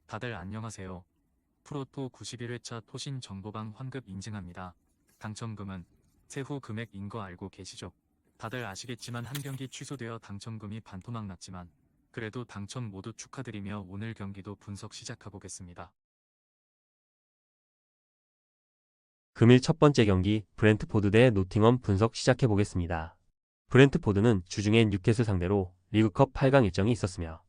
다들 안녕하세요. 프로토 91회차 토신 정보방 환급 인증합니다. 당첨금은 세후 금액인 거 알고 계시죠? 다들 아시겠지만 한 경기 취소되어 당첨금이 반토막 났지만 그래도 당첨 모두 축하드리며 오늘 경기도 분석 시작해보겠습니다. 금일 첫 번째 경기 브렌트포드 대 노팅엄 분석 시작해보겠습니다. 브렌트포드는 주중에 뉴캐슬 상대로 리그컵 8강 일정이 있었으며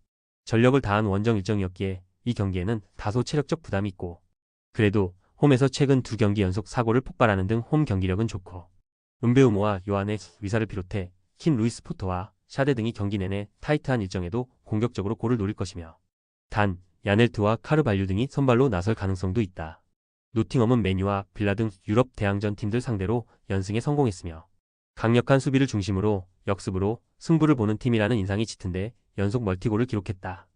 전력을 다한 원정 일정이었기에 이 경기에는 다소 체력적 부담이 있고 그래도 홈에서 최근 두 경기 연속 사고를 폭발하는 등 홈 경기력은 좋고 은베우모와 요하네스 위사를 비롯해 킨 루이스 포터와 샤데 등이 경기 내내 타이트한 일정에도 공격적으로 골을 노릴 것이며 단 야넬트와 카르발류 등이 선발로 나설 가능성도 있다. 노팅엄은 맨유와 빌라 등 유럽 대항전 팀들 상대로 연승에 성공했으며 강력한 수비를 중심으로 역습으로 승부를 보는 팀이라는 인상이 짙은데 연속 멀티골을 기록했다.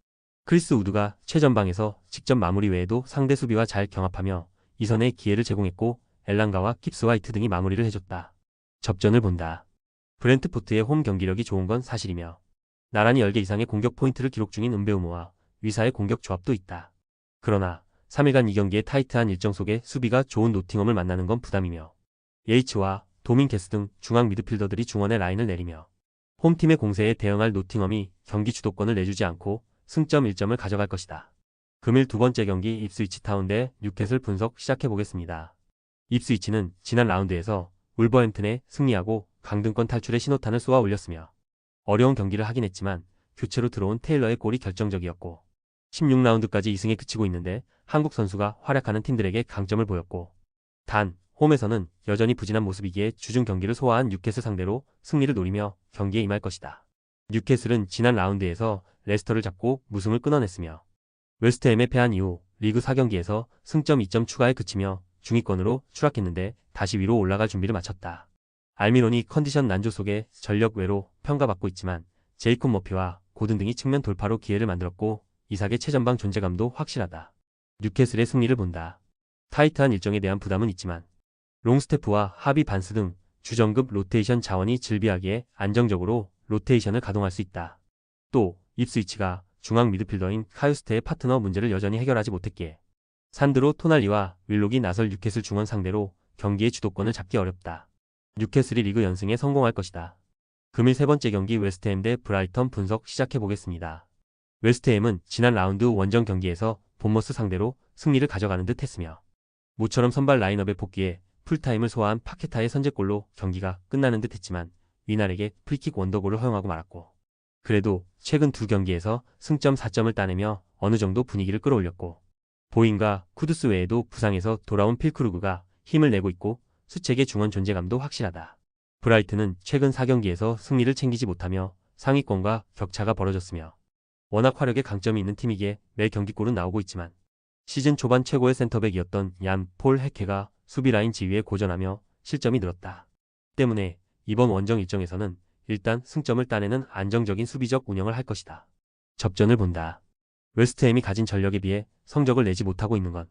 크리스 우드가 최전방에서 직접 마무리 외에도 상대 수비와 잘 경합하며 이선에 기회를 제공했고 엘랑가와 깁스 화이트 등이 마무리를 해줬다. 접전을 본다. 브렌트포트의 홈 경기력이 좋은 건 사실이며 나란히 10개 이상의 공격 포인트를 기록 중인 은베우모와 위사의 공격 조합도 있다. 그러나 3일간 이 경기의 타이트한 일정 속에 수비가 좋은 노팅엄을 만나는 건 부담이며 예이츠와 도민게스 등 중앙 미드필더들이 중원에 라인을 내리며 홈팀의 공세에 대응할 노팅엄이 경기 주도권을 내주지 않고 승점 1점을 가져갈 것이다. 금일 두 번째 경기 입스위치 타운 대 뉴캐슬 분석 시작해보겠습니다. 입스위치는 지난 라운드에서 울버햄튼에 승리하고 강등권 탈출의 신호탄을 쏘아 올렸으며 어려운 경기를 하긴 했지만 교체로 들어온 테일러의 골이 결정적이었고 16라운드까지 2승에 그치고 있는데 한국 선수가 활약하는 팀들에게 강점을 보였고 단 홈에서는 여전히 부진한 모습이기에 주중 경기를 소화한 뉴캐슬 상대로 승리를 노리며 경기에 임할 것이다. 뉴캐슬은 지난 라운드에서 레스터를 잡고 무승을 끊어냈으며 웨스트햄에 패한 이후 리그 4경기에서 승점 2점 추가에 그치며 중위권으로 추락했는데 다시 위로 올라갈 준비를 마쳤다. 알미론이 컨디션 난조 속에 전력 외로 평가받고 있지만 제이콥 머피와 고든 등이 측면 돌파로 기회를 만들었고 이삭의 최전방 존재감도 확실하다. 뉴캐슬의 승리를 본다. 타이트한 일정에 대한 부담은 있지만 롱스태프와 하비 반스 등 주전급 로테이션 자원이 즐비하기에 안정적으로 로테이션을 가동할 수 있다. 또 입스위치가 중앙 미드필더인 카유스테의 파트너 문제를 여전히 해결하지 못했기에 산드로 토날리와 윌록이 나설 뉴캐슬 중원 상대로 경기의 주도권을 잡기 어렵다. 뉴캐슬이 리그 연승에 성공할 것이다. 금일 세 번째 경기 웨스트햄 대 브라이턴 분석 시작해보겠습니다. 웨스트햄은 지난 라운드 원정 경기에서 본머스 상대로 승리를 가져가는 듯 했으며 모처럼 선발 라인업에 복귀해 풀타임을 소화한 파케타의 선제골로 경기가 끝나는 듯 했지만 위날에게 프리킥 원더골을 허용하고 말았고 그래도 최근 두 경기에서 승점 4점을 따내며 어느 정도 분위기를 끌어올렸고 보인과 쿠두스 외에도 부상에서 돌아온 필크루그가 힘을 내고 있고 수책의 중원 존재감도 확실하다. 브라이튼은 최근 4경기에서 승리를 챙기지 못하며 상위권과 격차가 벌어졌으며 워낙 화력에 강점이 있는 팀이기에 매 경기골은 나오고 있지만 시즌 초반 최고의 센터백이었던 얀 폴 헤케가 수비라인 지위에 고전하며 실점이 늘었다. 때문에 이번 원정 일정에서는 일단 승점을 따내는 안정적인 수비적 운영을 할 것이다. 접전을 본다. 웨스트햄이 가진 전력에 비해 성적을 내지 못하고 있는 건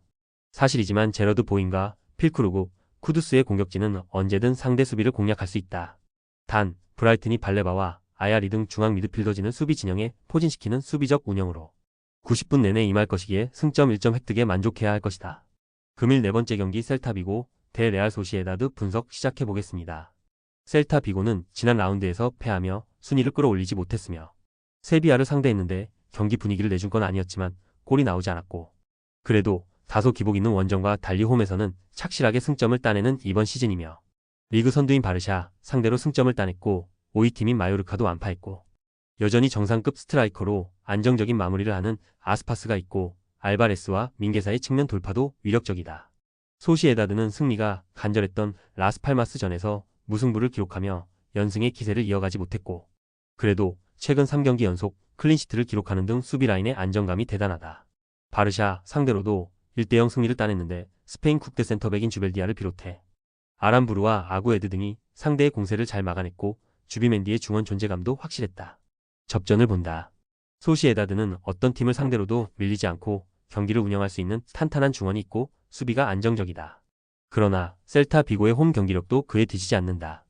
사실이지만 제러드 보인과 필크루그, 쿠두스의 공격진은 언제든 상대 수비를 공략할 수 있다. 단 브라이튼이 발레바와 아야리 등 중앙 미드필더진을 수비 진영에 포진시키는 수비적 운영으로 90분 내내 임할 것이기에 승점 1점 획득에 만족해야 할 것이다. 금일 네 번째 경기 셀타비고 대 레알 소시에다드 분석 시작해보겠습니다. 셀타비고는 지난 라운드에서 패하며 순위를 끌어올리지 못했으며 세비야를 상대했는데 경기 분위기를 내준 건 아니었지만 골이 나오지 않았고 그래도 다소 기복 있는 원정과 달리 홈에서는 착실하게 승점을 따내는 이번 시즌이며 리그 선두인 바르샤 상대로 승점을 따냈고 5위 팀인 마요르카도 완파했고 여전히 정상급 스트라이커로 안정적인 마무리를 하는 아스파스가 있고 알바레스와 민게사의 측면 돌파도 위력적이다. 소시에다드는 승리가 간절했던 라스팔마스전에서 무승부를 기록하며 연승의 기세를 이어가지 못했고 그래도 최근 3경기 연속 클린시트를 기록하는 등 수비 라인의 안정감이 대단하다. 바르샤 상대로도 1대0 승리를 따냈는데 스페인 국대 센터백인 주벨디아를 비롯해 아람부르와 아구에드 등이 상대의 공세를 잘 막아냈고 주비멘디의 중원 존재감도 확실했다. 접전을 본다. 소시에다드는 어떤 팀을 상대로도 밀리지 않고 경기를 운영할 수 있는 탄탄한 중원이 있고 수비가 안정적이다. 그러나 셀타 비고의 홈 경기력도 그에 뒤지지 않는다.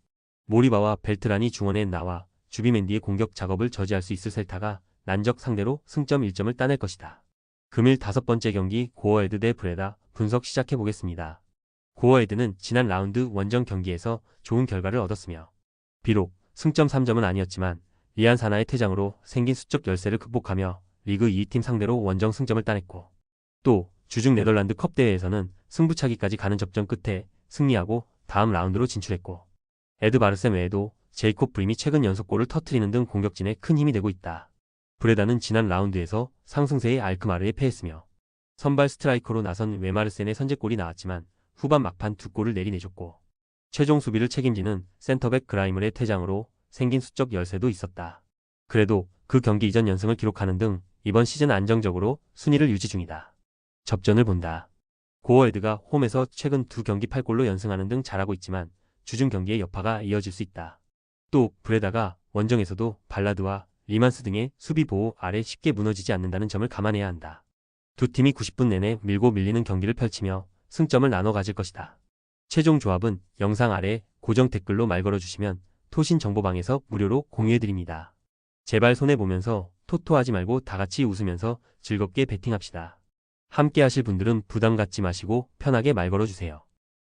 모리바와 벨트란이 중원에 나와 주비멘디의 공격 작업을 저지할 수 있을 셀타가 난적 상대로 승점 1점을 따낼 것이다. 금일 5번째 경기 고어헤드 대 브레다 분석 시작해 보겠습니다. 고어헤드는 지난 라운드 원정 경기에서 좋은 결과를 얻었으며 비록 승점 3점은 아니었지만 리안 사나의 퇴장으로 생긴 수적 열세를 극복하며 리그 2팀 상대로 원정 승점을 따냈고 또 주중 네덜란드 컵 대회에서는 승부차기까지 가는 접전 끝에 승리하고 다음 라운드로 진출했고 에드바르센 외에도 제이콥 브림이 최근 연속골을 터뜨리는 등 공격진에 큰 힘이 되고 있다. 브레다는 지난 라운드에서 상승세의 알크마르에 패했으며 선발 스트라이커로 나선 웨마르센의 선제골이 나왔지만 후반 막판 2골을 내리내줬고 최종 수비를 책임지는 센터백 그라이물의 퇴장으로 생긴 수적 열세도 있었다. 그래도 그 경기 이전 연승을 기록하는 등 이번 시즌 안정적으로 순위를 유지 중이다. 접전을 본다. 고어헤드가 홈에서 최근 2경기 8골로 연승하는 등 잘하고 있지만 주중 경기의 여파가 이어질 수 있다. 또 브레다가 원정에서도 발라드와 리만스 등의 수비 보호 아래 쉽게 무너지지 않는다는 점을 감안해야 한다. 두 팀이 90분 내내 밀고 밀리는 경기를 펼치며 승점을 나눠 가질 것이다. 최종 조합은 영상 아래 고정 댓글로 말 걸어주시면 토신 정보방에서 무료로 공유해드립니다. 제발 손해보면서 토토하지 말고 다같이 웃으면서 즐겁게 베팅합시다. 함께 하실 분들은 부담 갖지 마시고 편하게 말 걸어주세요.